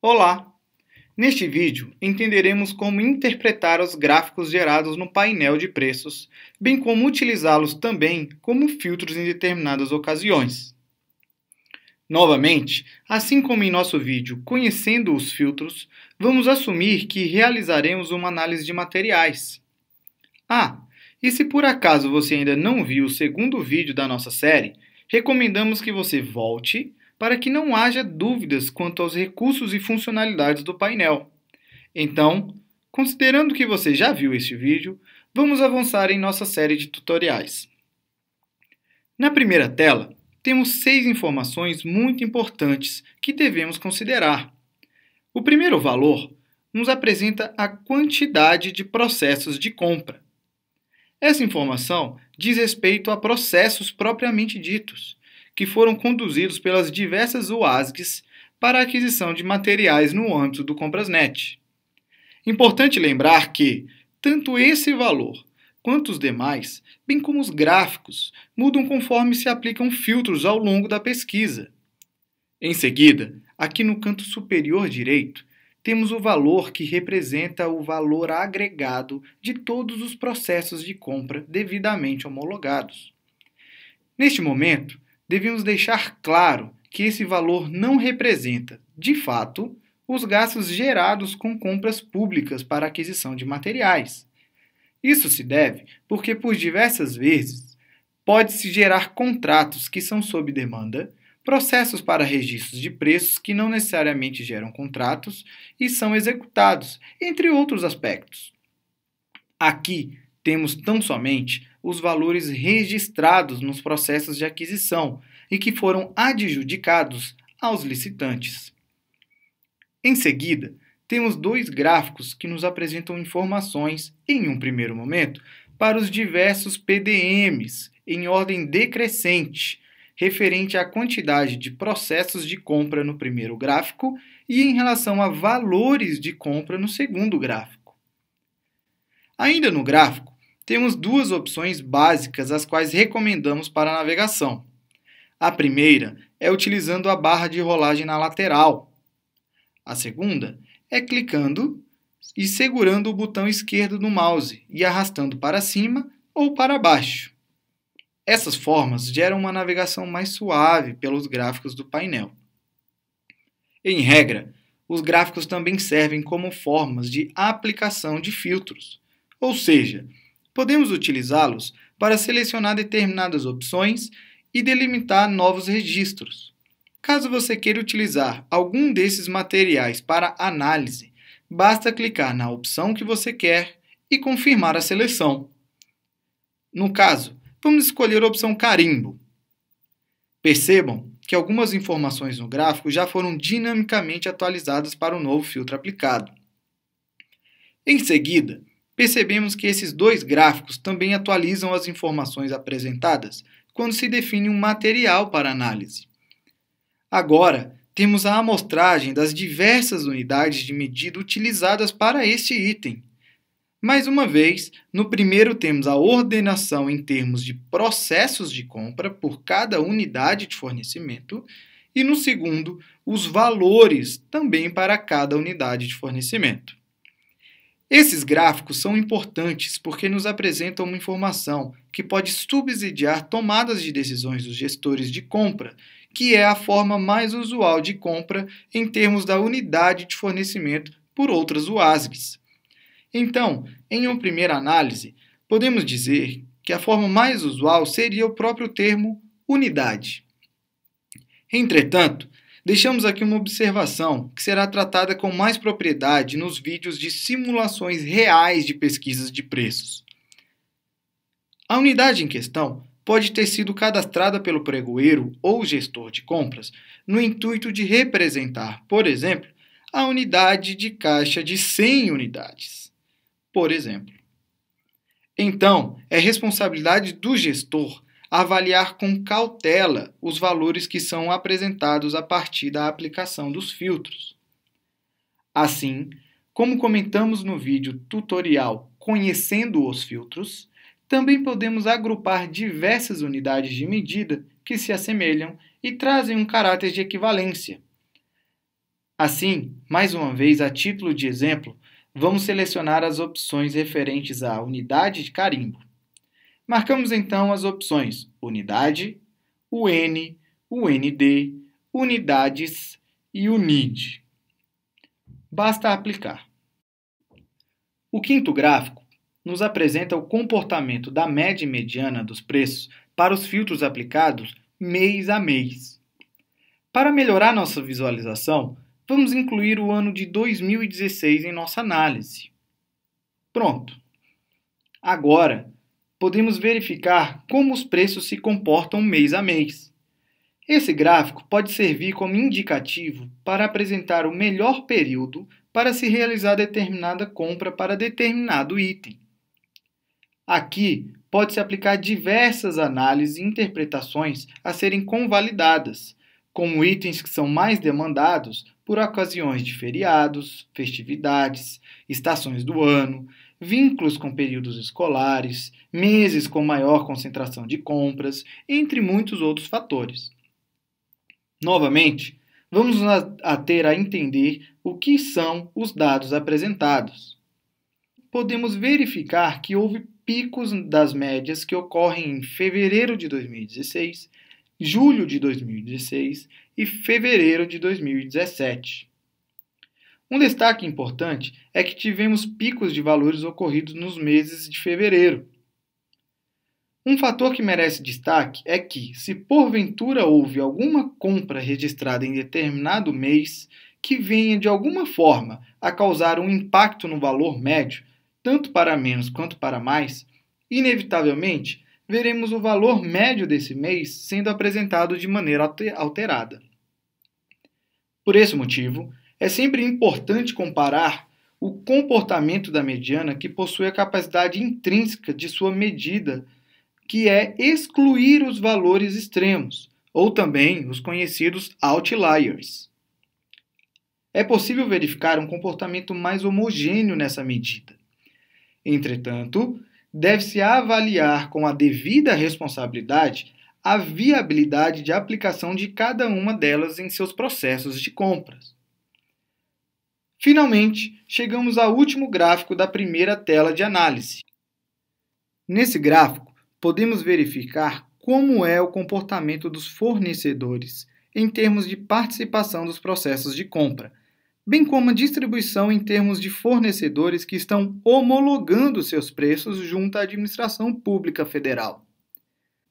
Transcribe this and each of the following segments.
Olá! Neste vídeo, entenderemos como interpretar os gráficos gerados no painel de preços, bem como utilizá-los também como filtros em determinadas ocasiões. Novamente, assim como em nosso vídeo Conhecendo os Filtros, vamos assumir que realizaremos uma análise de materiais. E se por acaso você ainda não viu o segundo vídeo da nossa série, recomendamos que você volte para que não haja dúvidas quanto aos recursos e funcionalidades do painel. Então, considerando que você já viu este vídeo, vamos avançar em nossa série de tutoriais. Na primeira tela, temos 6 informações muito importantes que devemos considerar. O primeiro valor nos apresenta a quantidade de processos de compra. Essa informação diz respeito a processos propriamente ditos, que foram conduzidos pelas diversas UASGs para a aquisição de materiais no âmbito do Comprasnet. Importante lembrar que, tanto esse valor quanto os demais, bem como os gráficos, mudam conforme se aplicam filtros ao longo da pesquisa. Em seguida, aqui no canto superior direito, temos o valor que representa o valor agregado de todos os processos de compra devidamente homologados. Neste momento, devemos deixar claro que esse valor não representa, de fato, os gastos gerados com compras públicas para aquisição de materiais. Isso se deve porque, por diversas vezes, pode-se gerar contratos que são sob demanda, processos para registros de preços que não necessariamente geram contratos e são executados, entre outros aspectos. Aqui temos tão somente os valores registrados nos processos de aquisição e que foram adjudicados aos licitantes. Em seguida, temos 2 gráficos que nos apresentam informações, em um primeiro momento, para os diversos PDMs, em ordem decrescente, referente à quantidade de processos de compra no primeiro gráfico e em relação a valores de compra no segundo gráfico. Ainda no gráfico, temos 2 opções básicas as quais recomendamos para a navegação. A primeira é utilizando a barra de rolagem na lateral. A segunda é clicando e segurando o botão esquerdo do mouse e arrastando para cima ou para baixo. Essas formas geram uma navegação mais suave pelos gráficos do painel. Em regra, os gráficos também servem como formas de aplicação de filtros, ou seja, podemos utilizá-los para selecionar determinadas opções e delimitar novos registros. Caso você queira utilizar algum desses materiais para análise, basta clicar na opção que você quer e confirmar a seleção. No caso, vamos escolher a opção Carimbo. Percebam que algumas informações no gráfico já foram dinamicamente atualizadas para o novo filtro aplicado. Em seguida, percebemos que esses 2 gráficos também atualizam as informações apresentadas quando se define um material para análise. Agora, temos a amostragem das diversas unidades de medida utilizadas para este item. Mais uma vez, no primeiro temos a ordenação em termos de processos de compra por cada unidade de fornecimento e no segundo, os valores também para cada unidade de fornecimento. Esses gráficos são importantes porque nos apresentam uma informação que pode subsidiar tomadas de decisões dos gestores de compra, que é a forma mais usual de compra em termos da unidade de fornecimento por outras UASGs. Então, em uma primeira análise, podemos dizer que a forma mais usual seria o próprio termo unidade. Entretanto, deixamos aqui uma observação que será tratada com mais propriedade nos vídeos de simulações reais de pesquisas de preços. A unidade em questão pode ter sido cadastrada pelo pregoeiro ou gestor de compras no intuito de representar, por exemplo, a unidade de caixa de 100 unidades, por exemplo. Então, é responsabilidade do gestor avaliar com cautela os valores que são apresentados a partir da aplicação dos filtros. Assim, como comentamos no vídeo tutorial Conhecendo os Filtros, também podemos agrupar diversas unidades de medida que se assemelham e trazem um caráter de equivalência. Assim, mais uma vez, a título de exemplo, vamos selecionar as opções referentes à unidade de carimbo. Marcamos então as opções unidade, UN, UND, unidades e UNID. Basta aplicar. O quinto gráfico nos apresenta o comportamento da média e mediana dos preços para os filtros aplicados mês a mês. Para melhorar nossa visualização, vamos incluir o ano de 2016 em nossa análise. Pronto! Agora, podemos verificar como os preços se comportam mês a mês. Esse gráfico pode servir como indicativo para apresentar o melhor período para se realizar determinada compra para determinado item. Aqui pode-se aplicar diversas análises e interpretações a serem convalidadas, como itens que são mais demandados por ocasiões de feriados, festividades, estações do ano, vínculos com períodos escolares, meses com maior concentração de compras, entre muitos outros fatores. Novamente, vamos nos ater a entender o que são os dados apresentados. Podemos verificar que houve picos das médias que ocorrem em fevereiro de 2016, julho de 2016 e fevereiro de 2017. Um destaque importante é que tivemos picos de valores ocorridos nos meses de fevereiro. Um fator que merece destaque é que, se porventura houve alguma compra registrada em determinado mês que venha de alguma forma a causar um impacto no valor médio, tanto para menos quanto para mais, inevitavelmente veremos o valor médio desse mês sendo apresentado de maneira alterada. Por esse motivo, é sempre importante comparar o comportamento da mediana que possui a capacidade intrínseca de sua medida, que é excluir os valores extremos, ou também os conhecidos outliers. É possível verificar um comportamento mais homogêneo nessa medida. Entretanto, deve-se avaliar com a devida responsabilidade a viabilidade de aplicação de cada uma delas em seus processos de compras. Finalmente, chegamos ao último gráfico da primeira tela de análise. Nesse gráfico, podemos verificar como é o comportamento dos fornecedores em termos de participação dos processos de compra, bem como a distribuição em termos de fornecedores que estão homologando seus preços junto à administração pública federal.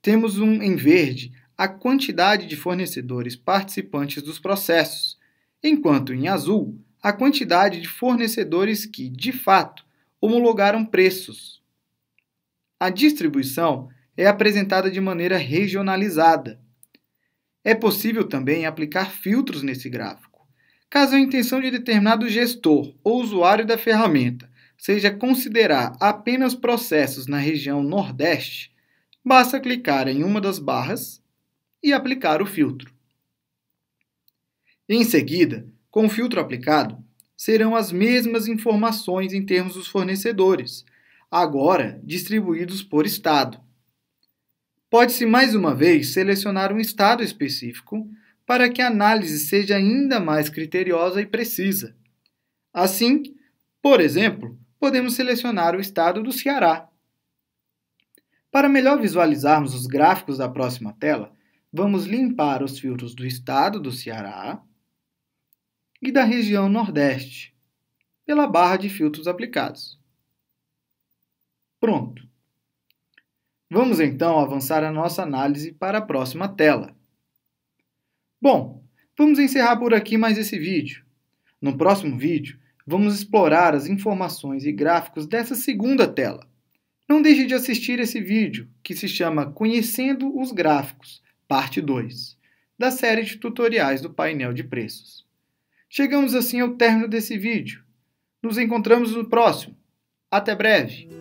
Temos em verde a quantidade de fornecedores participantes dos processos, enquanto em azul a quantidade de fornecedores que, de fato, homologaram preços. A distribuição é apresentada de maneira regionalizada. É possível também aplicar filtros nesse gráfico. Caso a intenção de determinado gestor ou usuário da ferramenta seja considerar apenas processos na região Nordeste, basta clicar em uma das barras e aplicar o filtro. Em seguida, com o filtro aplicado, serão as mesmas informações em termos dos fornecedores, agora distribuídos por estado. Pode-se mais uma vez selecionar um estado específico para que a análise seja ainda mais criteriosa e precisa. Assim, por exemplo, podemos selecionar o estado do Ceará. Para melhor visualizarmos os gráficos da próxima tela, vamos limpar os filtros do estado do Ceará e da região Nordeste, pela barra de filtros aplicados. Pronto! Vamos então avançar a nossa análise para a próxima tela. Bom, vamos encerrar por aqui mais esse vídeo. No próximo vídeo, vamos explorar as informações e gráficos dessa segunda tela. Não deixe de assistir esse vídeo, que se chama Conhecendo os Gráficos, parte 2, da série de tutoriais do painel de preços. Chegamos assim ao término desse vídeo. Nos encontramos no próximo. Até breve!